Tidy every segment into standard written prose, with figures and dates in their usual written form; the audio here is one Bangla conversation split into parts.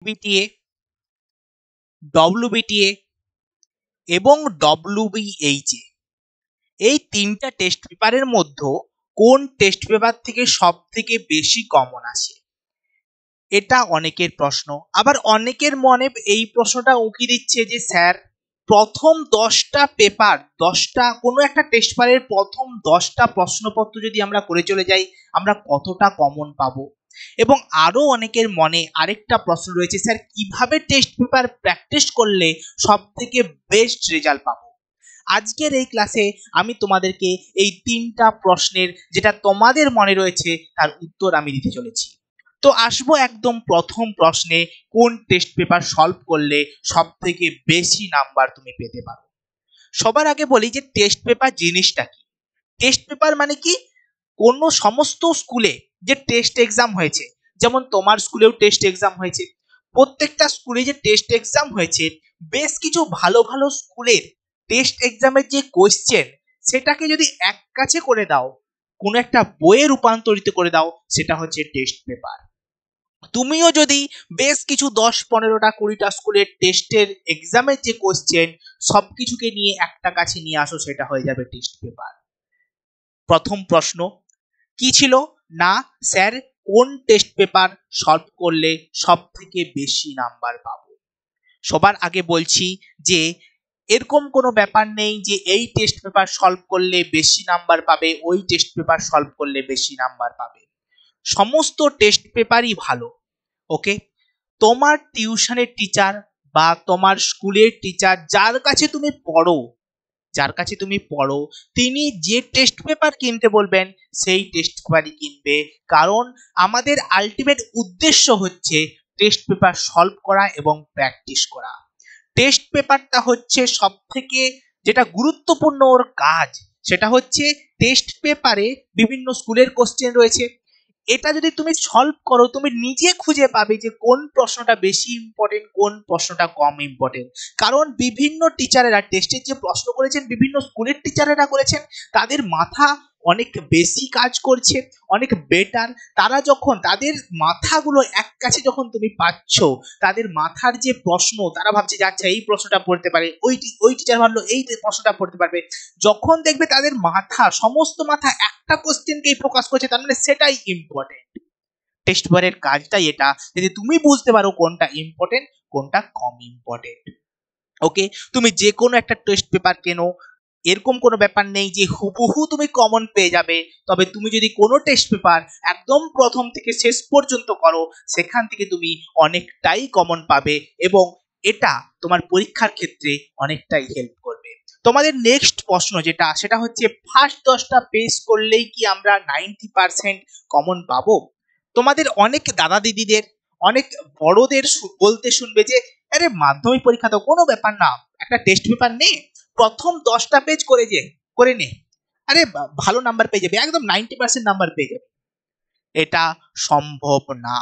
বিটিএ, ডব্লিউবিটিএ এবং ডব্লিউবিএইচএ এই তিনটা টেস্ট পেপারের মধ্যে কোন টেস্ট পেপার থেকে সব থেকে বেশি কমন আসে? এটা অনেকের প্রশ্ন। আবার অনেকের মনে এই প্রশ্নটা উকি দিচ্ছে যে স্যার, প্রথম 10টা পেপার, 10টা কোনো একটা টেস্ট পেপারের প্রথম 10টা প্রশ্নপত্র যদি আমরা করে চলে যাই, আমরা কতটা কমন পাবো? এবং আরো অনেকের মনে আরেকটা প্রশ্ন রয়েছে, স্যার কিভাবে টেস্ট পেপার প্র্যাকটিস করলে সব থেকে বেস্ট রেজাল্ট পাবো? আজকের এই ক্লাসে আমি তোমাদেরকে এই তিনটা প্রশ্নের যেটা তোমাদের মনে রয়েছে তার উত্তর আমি দিতে চলেছি। তো আসবো একদম প্রথম প্রশ্নে, কোন টেস্ট পেপার সলভ করলে সব থেকে বেশি নাম্বার তুমি পেতে পারো? সবার আগে বলি যে টেস্ট পেপার জিনিসটা কি। টেস্ট পেপার মানে কি, কোনো সমস্ত স্কুলে যে টেস্ট এক্সাম হয়েছে, যেমন তোমার স্কুলেও টেস্ট এক্সাম হয়েছে, প্রত্যেকটা স্কুলে যে টেস্ট এক্সাম হয়েছে, বেশ কিছু ভালো ভালো স্কুলের টেস্ট এক্সামের যে কোয়েশ্চেন, সেটাকে যদি এক কাছে করে দাও, কোনো একটা বইয়ে রূপান্তরিত করে দাও, সেটা হচ্ছে টেস্ট পেপার। তুমিও যদি বেশ কিছু 10-15টা 20টা স্কুলের টেস্টের এক্সামের যে কোশ্চেন সবকিছুকে নিয়ে একটা কাছে নিয়ে আসো, সেটা হয়ে যাবে টেস্ট পেপার। প্রথম প্রশ্ন কি ছিল না, স্যার কোন টেস্ট পেপার সলভ করলে সব থেকে বেশি নাম্বার পাবো? সবার আগে বলছি যে এরকম কোনো ব্যাপার নেই যে এই টেস্ট পেপার সলভ করলে বেশি নাম্বার পাবে, ওই টেস্ট পেপার সলভ করলে বেশি নাম্বার পাবে। সমস্ত টেস্ট পেপারই ভালো। ওকে, তোমার টিউশনের টিচার বা তোমার স্কুলের টিচার যার কাছে তুমি পড়ো তিনি যে টেস্ট পেপার কিনতে বলবেন সেই টেস্ট পেপারই কিনবে, কারণ আমাদের আলটিমেট উদ্দেশ্য হচ্ছে টেস্ট পেপার সলভ করা এবং প্র্যাকটিস করা। টেস্ট পেপারটা হচ্ছে সব থেকে যেটা গুরুত্বপূর্ণ ওর কাজ, সেটা হচ্ছে টেস্ট পেপারে বিভিন্ন স্কুলের কোশ্চেন রয়েছে, এটা যদি তুমি সলভ করো তুমি নিজে খুঁজে পাবে যে কোন প্রশ্নটা বেশি ইম্পর্টেন্ট, কোন প্রশ্নটা কম ইম্পর্টেন্ট। কারণ বিভিন্ন টিচারেরা টেস্টের যে প্রশ্ন করেছেন, বিভিন্ন স্কুলের টিচারেরা করেছেন, তাদের মাথা অনেক বেশি কাজ করছে, অনেক বেটার। তারা যখন তাদের মাথাগুলো এক কাছে যখন তুমি পাচ্ছ, তাদের মাথার যে প্রশ্ন, তারা ভাবছে যে আচ্ছা এই প্রশ্নটা পড়তে পারে, ওই টিচার ভাবলো এই প্রশ্নটা পড়তে পারবে। যখন দেখবে তাদের সমস্ত মাথা একটা কোশ্চেনকেই ফোকাস করছে, তার মানে সেটাই ইম্পর্টেন্ট। টেস্ট পেপারের কাজটাই এটা, যদি তুমি বুঝতে পারো কোনটা ইম্পর্টেন্ট কোনটা কম ইম্পর্টেন্ট। ওকে, তুমি যে কোনো একটা টেস্ট পেপার কেনো, এরকম কোনো ব্যাপার নেই যে হুবহু তুমি কমন পেয়ে যাবে। তবে তুমি যদি কোনো টেস্ট পেপার একদম প্রথম থেকে শেষ পর্যন্ত করো, সেখান থেকে তুমি অনেকটাই কমন পাবে এবং এটা তোমার পরীক্ষার ক্ষেত্রে অনেকটাই হেল্প করবে। তোমাদের নেক্সট প্রশ্ন যেটা, সেটা হচ্ছে ফার্স্ট 10টা পেজ করলেই কি আমরা 90% কমন পাবো? তোমাদের অনেক দাদা দিদিদের, অনেক বড়দের বলতে শুনবে যে আরে মাধ্যমিক পরীক্ষা তো কোনো ব্যাপার না, একটা টেস্ট পেপার নে, প্রথম 10টা পেজ করে নে, আরে ভালো নাম্বার পেয়ে যাবে, একদম 90% নাম্বার পেয়ে যাবে। এটা সম্ভব না।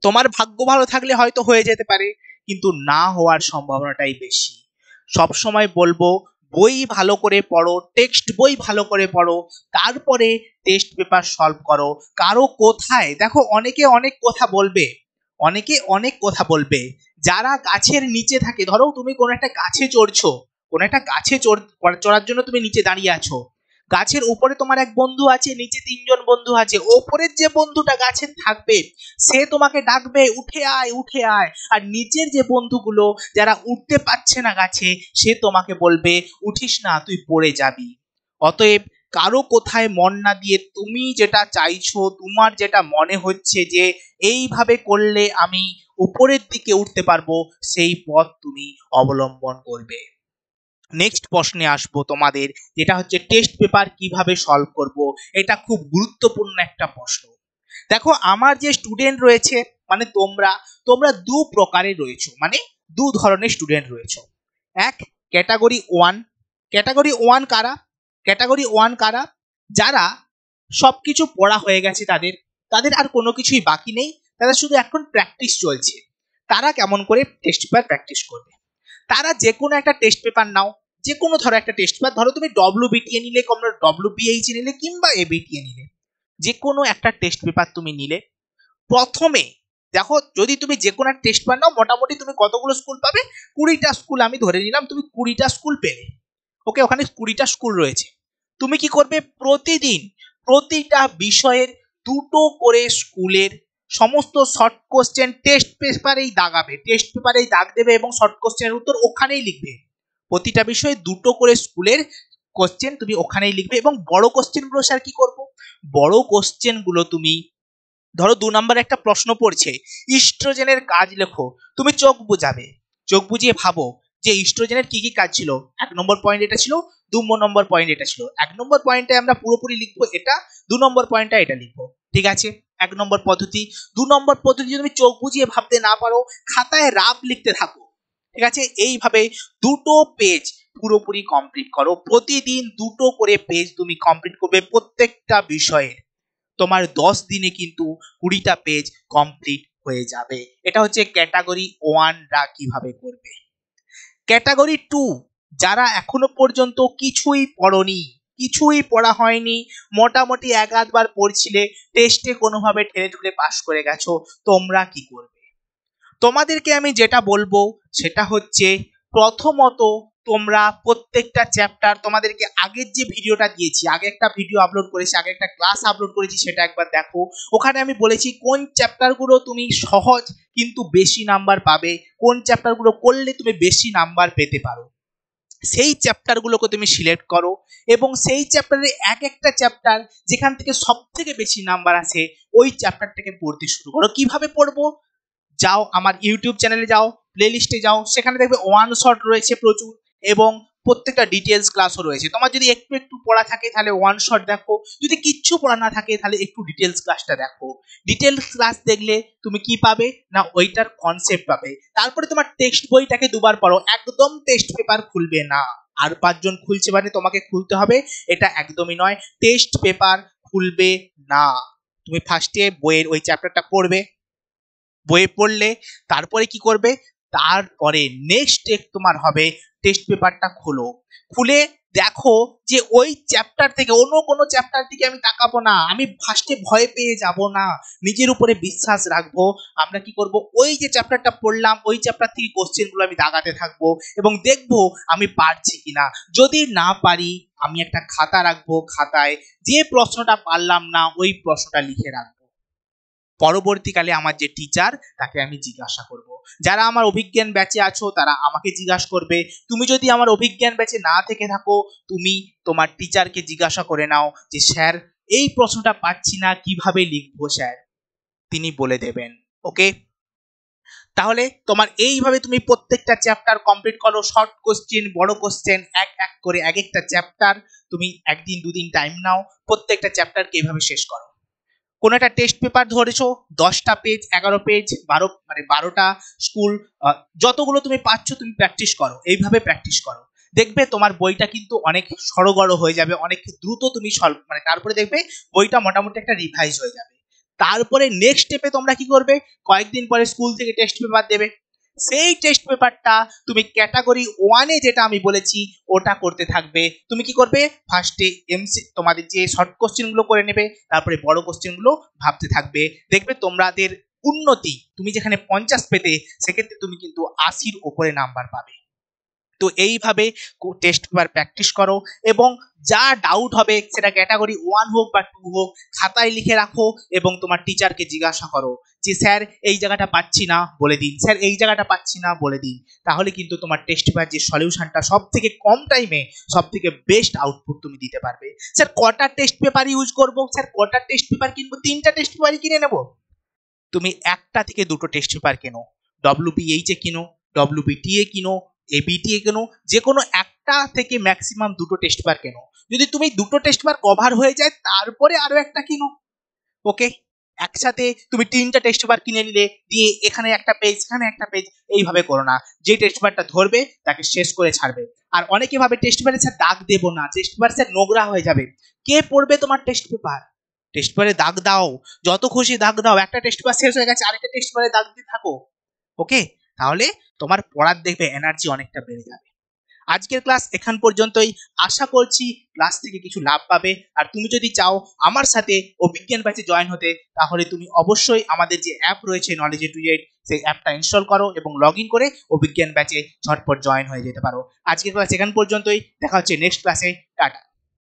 তোমার ভাগ্য ভালো থাকলে হয়তো হয়ে যেতে পারে, কিন্তু না হওয়ার সম্ভাবনাটাই বেশি। সব সময় বলবো বই ভালো করে পড়ো, টেক্সট বই ভালো করে পড়ো, তারপরে টেস্ট পেপার সলভ করো। কারো কোথায় দেখো, অনেকে অনেক কথা বলবে যারা গাছের নিচে থাকে। ধরো তুমি কোনো একটা গাছে চড়ছো, চড়ার জন্য তুমি নিচে দাঁড়িয়ে আছো, গাছের উপরে তোমার এক বন্ধু আছে, নিচে 3জন বন্ধু আছে। ওপরের যে বন্ধুটা গাছে থাকবে সে তোমাকে ডাকবে উঠে আয় উঠে আয়, আর নিচের যে বন্ধুগুলো যারা উঠতে পারছে না গাছে, সে তোমাকে বলবে উঠিস না, তুই পড়ে যাবি। অতএব কারো কোথায় মন না দিয়ে তুমি যেটা চাইছো, তোমার যেটা মনে হচ্ছে যে এইভাবে করলে আমি উপরের দিকে উঠতে পারবো, সেই পথ তুমি অবলম্বন করবে। নেক্সট প্রশ্নে আসবো তোমাদের, যেটা হচ্ছে টেস্ট পেপার কিভাবে সলভ করব। এটা খুব গুরুত্বপূর্ণ একটা প্রশ্ন। দেখো, আমার যে স্টুডেন্ট রয়েছে, মানে তোমরা দু প্রকারের রয়েছো, মানে দু ধরনের স্টুডেন্ট রয়েছো। এক, ক্যাটাগরি 1। ক্যাটাগরি 1 কারা? যারা সবকিছু পড়া হয়ে গেছে, তাদের আর কোনো কিছুই বাকি নেই, তাদের শুধু এখন প্র্যাকটিস চলছে। তারা কেমন করে টেস্ট পেপার প্র্যাকটিস করবে? তারা যে কোনো একটা টেস্ট পেপার নাও, যে কোনো ধরো একটা টেস্ট পেপার, ধরো তুমি ডব্লিউবিটিএ নিলে, ডব্লিউবিএইচ নিলে কিংবা এবিটিএ নিলে, যে কোনো একটা টেস্ট পেপার তুমি নিলে। প্রথমে দেখো যদি তুমি যে কোনো টেস্ট পেপার নাও মোটামুটি তুমি কতগুলো স্কুল পাবে, 20টা স্কুল আমি ধরে নিলাম তুমি 20টা স্কুল পেলে। ওকে, ওখানে 20টা স্কুল রয়েছে। তুমি কি করবে, প্রতিদিন প্রতিটা বিষয়ের দুটো করে স্কুলের সমস্ত শর্ট কোশ্চেন টেস্ট পেপারেই দাগাবে, টেস্ট পেপারেই দাগ দেবে এবং শর্ট কোশ্চেনের উত্তর ওখানেই লিখবে। প্রতিটা বিষয়ে দুটো করে স্কুলের কোশ্চেন তুমি ওখানেই লিখবে। এবং বড় কোশ্চেন গুলো স্যার কি করব, বড় কোশ্চেন গুলো তুমি ধরো 2 নম্বরে একটা প্রশ্ন পড়ছে, ইস্ট্রোজেনের কাজ লেখো, তুমি চোখ বুঝাবে, চোখ বুঝিয়ে ভাবো যে ইস্ট্রোজেনের কি কি কাজ ছিল। 1 নম্বর পয়েন্ট এটা ছিল, 2 নম্বর পয়েন্ট এটা ছিল। 1 নম্বর পয়েন্টে আমরা পুরোপুরি লিখবো এটা, 2 নম্বর পয়েন্টটা এটা লিখবো। ঠিক আছে, 1 নম্বর পদ্ধতি। 2 নম্বর পদ্ধতি, তুমি চোখ বুঝিয়ে ভাবতে না পারো, খাতায় রাফ লিখতে থাকো। ঠিক আছে, এইভাবে দুটো পেজ পুরোপুরি কমপ্লিট করো। প্রতিদিন দুটো করে পেজ তুমি কমপ্লিট করবে প্রত্যেকটা বিষয়ে। তোমার 10 দিনে কিন্তু 20টা পেজ কমপ্লিট হয়ে যাবে। এটা হচ্ছে ক্যাটাগরি 1রা কিভাবে করবে। ক্যাটাগরি 2, যারা এখনো পর্যন্ত কিছুই পড়নি, কিছুই পড়া হয়নি, মোটামুটি এক আধবার পড়ছিলে, টেস্টে কোনোভাবে ঠেলে ঠুলে পাস করে গেছো, তোমরা কি করবে? তোমাদেরকে আমি যেটা বলবো সেটা হচ্ছে, প্রথমত তোমরা প্রত্যেকটা চ্যাপ্টার, তোমাদেরকে আগের যে ভিডিওটা দিয়েছি, আগে একটা ভিডিও আপলোড করেছি, আগে একটা ক্লাস আপলোড করেছি, সেটা একবার দেখো। ওখানে আমি বলেছি কোন চ্যাপ্টারগুলো তুমি সহজ কিন্তু বেশি নাম্বার পাবে, কোন চ্যাপ্টারগুলো করলে তুমি বেশি নাম্বার পেতে পারো। সেই চ্যাপ্টারগুলোকে তুমি সিলেক্ট করো এবং সেই চ্যাপ্টারের এক একটা চ্যাপ্টার যেখান থেকে সব থেকে বেশি নাম্বার আসে ওই চ্যাপ্টারটাকে পড়তে শুরু করো। কিভাবে পড়বো, যাও আমার ইউটিউব চ্যানেলে যাও, প্লে লিস্টে যাও, সেখানে দেখবে ওয়ান শট রয়েছে প্রচুর এবং প্রত্যেকটা ডিটেলস ক্লাসও রয়েছে। তোমার যদি একটু একটু পড়া থাকে তাহলে ওয়ান শট দেখো, যদি কিচ্ছু পড়া না থাকে তাহলে একটু ডিটেলস ক্লাসটা দেখো। ডিটেলস ক্লাস দেখলে তুমি কি পাবে না, ওইটার কনসেপ্ট পাবে। তারপরে তোমার টেক্সট বইটাকে দুবার পড়ো, একদম টেক্সট পেপার খুলবে না। আর 5 জন খুলছে মানে তোমাকে খুলতে হবে, এটা একদমই নয়, টেক্সট পেপার খুলবে না। তুমি ফার্স্টে বইয়ের ওই চ্যাপ্টারটা পড়বে, বইয়ে পড়লে তারপরে কি করবে, তারপরে নেক্সট স্টেপ তোমার হবে টেস্ট পেপারটা খোলো, খুলে দেখো যে ওই চ্যাপ্টার থেকে অন্য কোনো চ্যাপ্টার দিকে আমি তাকাবো না, আমি ফার্স্টে ভয় পেয়ে যাব না, নিজের উপরে বিশ্বাস রাখবো। আমরা কি করব, ওই যে চ্যাপ্টারটা পড়লাম ওই চ্যাপ্টার থেকে কোশ্চেনগুলো আমি দাগাতে থাকবো এবং দেখবো আমি পারছি কিনা। যদি না পারি আমি একটা খাতা রাখবো, খাতায় যে প্রশ্নটা পারলাম না ওই প্রশ্নটা লিখে রাখবো। পরবর্তীকালে আমার যে টিচার তাকে আমি জিজ্ঞাসা করব। যারা আমার অভিজ্ঞান ব্যাচে আছো তারা আমাকে জিজ্ঞাসা করবে, তুমি যদি আমার অভিজ্ঞান ব্যাচে না থেকে থাকো তুমি তোমার টিচারকে জিজ্ঞাসা করে নাও যে স্যার এই প্রশ্নটা পাচ্ছি না কিভাবে লিখবো স্যার, তিনি বলে দেবেন। ওকে, তাহলে তোমার এইভাবে তুমি প্রত্যেকটা চ্যাপ্টার কমপ্লিট করো, শর্ট কোশ্চেন বড় কোশ্চেন এক এক করে এক একটা চ্যাপ্টার তুমি একদিন দুদিন টাইম নাও, প্রত্যেকটা চ্যাপ্টারকে এইভাবে শেষ করো। কোন একটা টেস্ট পেপার ধরেছো 10টা পেজ, 11 পেজ, 12 মানে 12টা স্কুল, যতগুলো তুমি পাচ্ছ তুমি প্র্যাকটিস করো, এইভাবে প্র্যাকটিস করো। দেখবে তোমার বইটা কিন্তু অনেক সড়গড় হয়ে যাবে, অনেক দ্রুত তুমি সলভ মানে তারপরে দেখবে বইটা মোটামুটি একটা রিভাইজ হয়ে যাবে। তারপরে নেক্সট স্টেপে তোমরা কি করবে, কয়েকদিন পরে স্কুল থেকে টেস্ট পেপার দেবে, সেই টেস্ট পেপারটা তুমি ক্যাটাগরি 1-এ যেটা আমি বলেছি ওটা করতে থাকবে। তুমি কি করবে, ফার্স্টে এমসি তোমাদের যে শর্ট কোশ্চেন গুলো করে নেবে, তারপরে বড় কোশ্চেন গুলো ভাবতে থাকবে। দেখবে তোমাদের উন্নতি, তুমি যেখানে 50 পেতে সেক্ষেত্রে তুমি কিন্তু 80-র উপরে নাম্বার পাবে। তো এইভাবে টেস্ট পেপার প্র্যাকটিস করো এবং যা ডাউট হবে সেটা ক্যাটাগরি 1 হোক বা 2 হোক খাতায় লিখে রাখো এবং তোমার টিচারকে জিজ্ঞাসা করো যে স্যার এই জায়গাটা পাচ্ছি না বলে দিন, স্যার এই জায়গাটা পাচ্ছি না বলে দিন। তাহলে কিন্তু তোমার টেস্ট পেপার যে সলিউশনটা সব থেকে কম টাইমে সব থেকে বেস্ট আউটপুট তুমি দিতে পারবে। স্যার কটা টেস্ট পেপার ইউজ করবো, স্যার কটা টেস্ট পেপার কিনবো, 3টা টেস্ট পেপারই কিনে নেবো। তুমি 1টা থেকে 2টো টেস্ট পেপার কেনো, WBH এ কিনো, WBT এ কিনো, ABT এ কেনো, যে কোনো একটা থেকে ম্যাক্সিমাম 2টো টেস্ট পেপার কেনো। যদি তুমি 2টো টেস্ট পেপার কভার হয়ে যায় তারপরে আরো একটা কিনো। ওকে, একসাথে তুমি 3টা টেস্ট পেপার কিনে নিলে, দিয়ে এখানে একটা পেজ এখানে একটা পেজ, এইভাবে করো না। যে টেস্ট পেপারটা ধরবে তাকে শেষ করে ছাড়বে। আর অনেকে ভাবে টেস্ট পেপারে স্যার দাগ দেবো না, টেস্ট পেপার স্যার নোংরা হয়ে যাবে। কে পড়বে তোমার টেস্ট পেপার? টেস্ট পেপারে দাগ দাও, যত খুশি দাগ দাও, একটা টেস্ট পেপার শেষ হয়ে গেছে আরেকটা টেস্ট পেপারে দাগ দিতে থাকো। ওকে, তাহলে তোমার পড়ার দেখবে এনার্জি অনেকটা বেড়ে যাবে। আজকের ক্লাস এখান পর্যন্তই। আশা করছি ক্লাস থেকে কিছু লাভ পাবে। আর তুমি যদি চাও আমার সাথে অভিজ্ঞান ব্যাচে জয়েন হতে, তাহলে তুমি অবশ্যই আমাদের যে অ্যাপ রয়েছে নলেজ এ টু জেড, সেই অ্যাপটা ইনস্টল করো এবং লগ ইন করে অভিজ্ঞান ব্যাচে ঝটপট জয়েন হয়ে যেতে পারো। আজকের ক্লাস এখান পর্যন্তই, দেখা হচ্ছে নেক্সট ক্লাসে। টাটা।